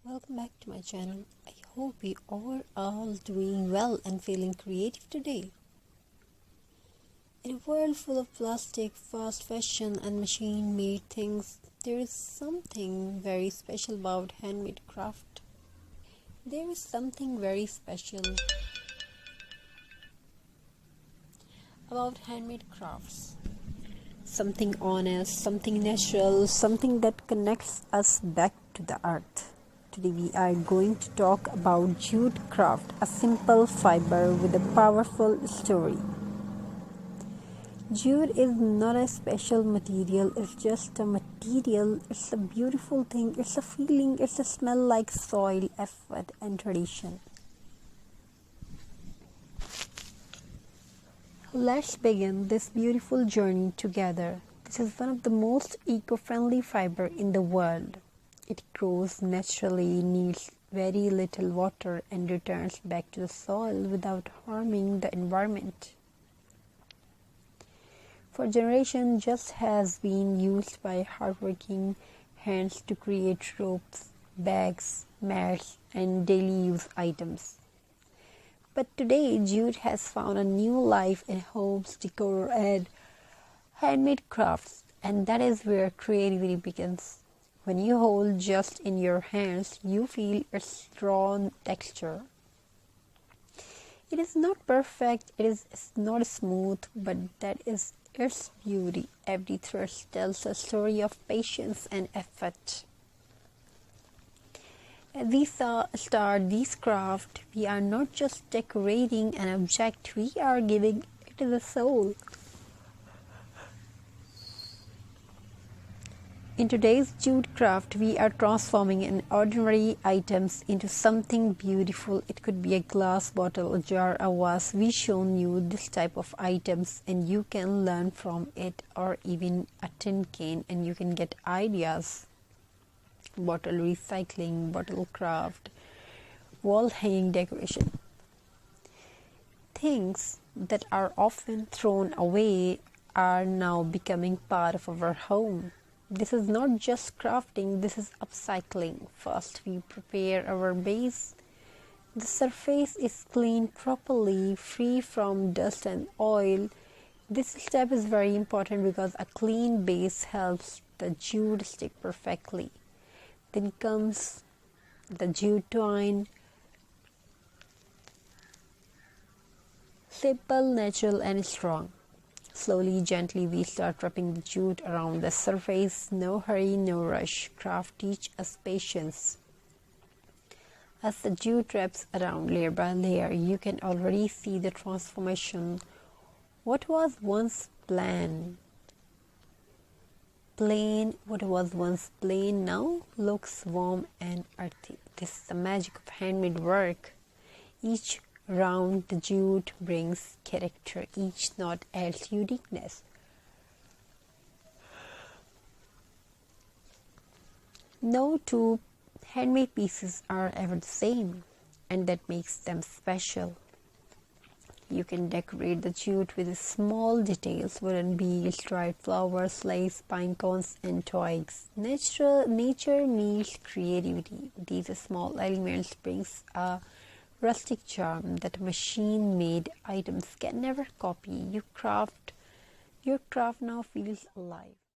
Welcome back to my channel. I hope you are all doing well and feeling creative today. In a world full of plastic, fast fashion and machine-made things, there is something very special about handmade craft. There is something very special about handmade crafts. Something honest, something natural, something that connects us back to the earth. Today we are going to talk about jute craft, a simple fiber with a powerful story. Jute is not a special material, it's just a material, it's a beautiful thing, it's a feeling, it's a smell like soil, effort and tradition. Let's begin this beautiful journey together. This is one of the most eco-friendly fiber in the world. It grows naturally, needs very little water and returns back to the soil without harming the environment. For generations, jute has been used by hardworking hands to create ropes, bags, mats, and daily use items. But today, jute has found a new life in homes, decor, and handmade crafts, and that is where creativity begins. When you hold jute in your hands, you feel its raw texture. It is not perfect, it's not smooth, but that is its beauty. Every thread tells a story of patience and effort. As we start this craft, we are not just decorating an object, we are giving it the soul. In today's jute craft, we are transforming an ordinary items into something beautiful. It could be a glass bottle, a jar, a vase. We've shown you this type of items and you can learn from it, or even a tin can, and you can get ideas. Bottle recycling, bottle craft, wall hanging decoration. Things that are often thrown away are now becoming part of our home. This is not just crafting, this is upcycling. First, we prepare our base. The surface is cleaned properly, free from dust and oil. This step is very important because a clean base helps the jute stick perfectly. Then comes the jute twine. Simple, natural and strong. Slowly, gently, we start wrapping the jute around the surface. No hurry, no rush. Craft teach us patience. As the jute wraps around layer by layer, you can already see the transformation. What was once plain, what was once plain now looks warm and earthy. This is the magic of handmade work. Each round the jute brings character, each knot adds uniqueness. No two handmade pieces are ever the same, and that makes them special. You can decorate the jute with small details, wooden beads, dried flowers, lace, pine cones, and twigs. Nature meets creativity. These small elements brings a rustic charm that machine-made items can never copy. Your craft now feels alive.